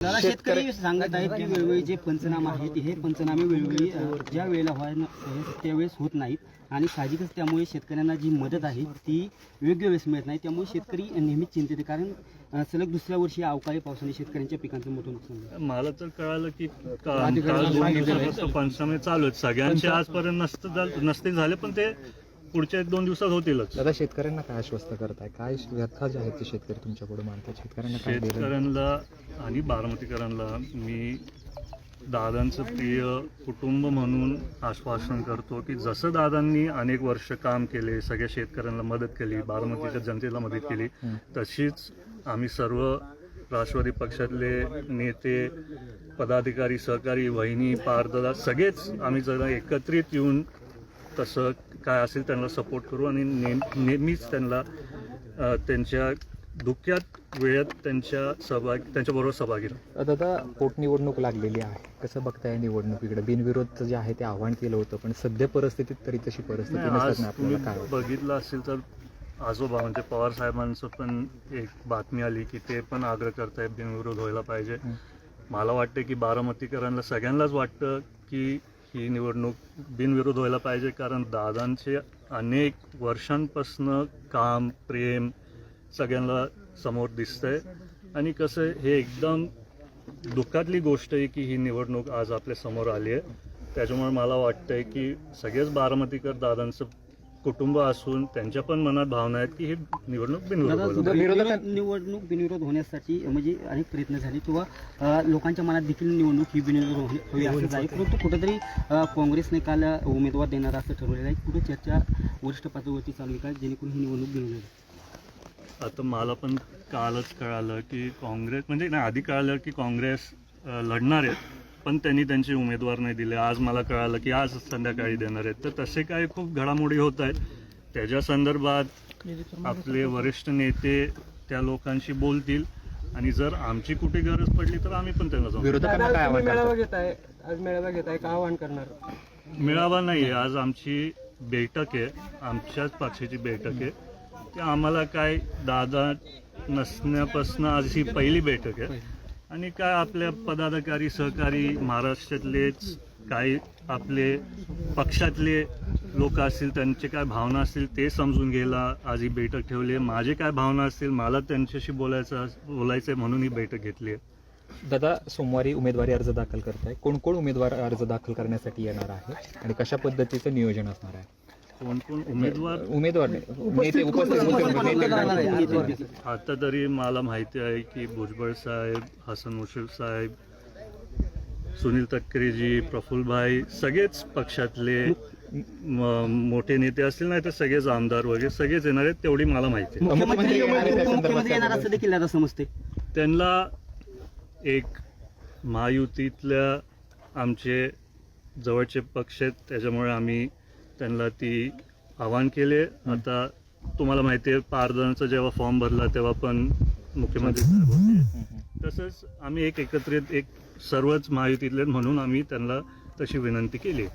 दादा, शेतकरी सांगत आहेत की वेळोवेळी जे पंचनामे आहेत हे पंचनामे वेळोवेळी ज्या वेळेला त्यावेळेस होत नाहीत आणि साहजिकच त्यामुळे शेतकऱ्यांना जी मदत आहे ती योग्य वेळेस मिळत नाही. त्यामुळे शेतकरी नेहमीच चिंतित आहे, कारण सलग दुसऱ्या वर्षी अवकाळी पावसाने शेतकऱ्यांच्या पिकांचं मोठं नुकसान झालं. मला तर कळालं की काल 2 दिवसापासून पंचनामे चालू आहेत. सगळ्यांचे आजपर्यंत नसतील झाले, पण ते पुढच्या 1-2 दिवसात होतीलच. दादा, शेतकऱ्यांना काय आश्वस्त करताय? काय व्यथा जे आहेत ते शेतकरी तुमच्या पुढे मांडतात? शेतकऱ्यांना आणि बारामतीकरांना मी दादांचं प्रिय कुटुंब म्हणून आश्वासन करतो की जसं दादांनी अनेक वर्ष काम केले, सगळ्या शेतकऱ्यांना मदत केली, बारामतीच्या जनतेला मदत केली, तशीच आम्ही सर्व राष्ट्रवादी पक्षातले नेते, पदाधिकारी, सहकारी, वहिनी, पारदादा सगळेच आम्ही जरा एकत्रित येऊन तसं काय असेल त्यांना सपोर्ट करू आणि नेहमीच त्यांना त्यांच्या दुःखात वेळेत त्यांच्याबरोबर सहभागी राहू. दादा, पोटनिवडणूक लागलेली आहे, कसं बघताय निवडणुकीकडे? बिनविरोध जे आहे ते आव्हान केलं होतं, पण सध्या परिस्थितीत तरी तशी परिस्थिती नसताना आपल्याला काय बघितलं असेल तर आजोबा म्हणजे पवार साहेबांचं पण एक बातमी आली की ते पण आग्रह करतायत बिनविरोध व्हायला पाहिजे. मला वाटतं की बारामतीकरांना सगळ्यांनाच वाटतं की ही निवडणूक बिनविरोध व्हायला पाहिजे, कारण दादांचे अनेक वर्षांपासून काम, प्रेम सगळ्यांना समोर दिसतंय आणि कसं हे एकदम दुःखातली गोष्ट आहे की ही निवडणूक आज आपल्या समोर आली आहे. त्याच्यामुळे मला वाटतंय की सगळेच बारामतीकर दादांचं कुटुंब असून त्यांच्या पण मनात भावना आहेत की ही निवडणूक निवडणूक बिनविरोध होण्यासाठी म्हणजे अनेक प्रयत्न झाले किंवा लोकांच्या मनात देखील निवडणूक ही बिनविरोध होईल असंच आहे, परंतु कुठेतरी काँग्रेसने काल उमेदवार देणार असं ठरवलेलं आहे. कुठे चर्चा वरिष्ठ पातळीवरती चालू आहे का जेणेकरून ही निवडणूक बिनविरोध? आता मला पण कालच कळालं की काँग्रेस म्हणजे नाही, आधी कळालं की काँग्रेस लढणार आहेत, पण त्यांनी त्यांचे उमेदवार नाही दिले. आज मला कळालं की आज संध्याकाळी देणार आहेत. तर तसे काही खूप घडामोडी होत आहेत. त्याच्या संदर्भात आपले वरिष्ठ नेते त्या लोकांशी बोलतील आणि जर आमची कुठे गरज पडली तर आम्ही पण त्यांना जाऊ. विरोधकांना काय आव्हान मेळावा घेताय, आज मेळावा घेताय, काय आव्हान करणार? मेळावा नाही, आज आमची बैठक आहे, आमच्याच पक्षाची बैठक आहे. ते आम्हाला काय दादा नसण्यापासून आज ही पहिली बैठक आहे आणि काय आपल्या पदाधिकारी, सहकारी, महाराष्ट्रातलेच काही आपले पक्षातले लोक असतील, त्यांचे काय भावना असतील ते समजून घ्यायला आज ही बैठक ठेवली आहे. माझे काय भावना असतील, मला त्यांच्याशी बोलायचं आहे म्हणून ही बैठक घेतली आहे. दादा, सोमवारी उमेदवारी अर्ज दाखल करताय. कोण कोण उमेदवार अर्ज दाखल करण्यासाठी येणार आहे आणि कशा पद्धतीचं नियोजन असणार आहे? कोण कोण उमेदवार नेते उपस्थित? आता तरी मला माहिती आहे की भुजबळ साहेब, हसन मुश्रीफ साहेब, सुनील तटकरेजी, प्रफुल्लभाई सगळेच पक्षातले मोठे नेते असतील, नाही तर सगळेच आमदार वगैरे सगळेच येणार आहेत, तेवढी मला माहिती आहे. मुख्यमंत्री येणार असं देखील आता समजते. त्यांना एक महायुतीतल्या आमचे जवळचे पक्ष आहेत, त्याच्यामुळे आम्ही त्यांना ती आवाहन केले. आता तुम्हाला माहिती आहे पारदानाचा जेव्हा फॉर्म भरला तेव्हा पण मुख्यमंत्री साहेब होते. तसंच आम्ही एकत्रित सर्वच महायुतीतले म्हणून आम्ही त्यांना तशी विनंती केली.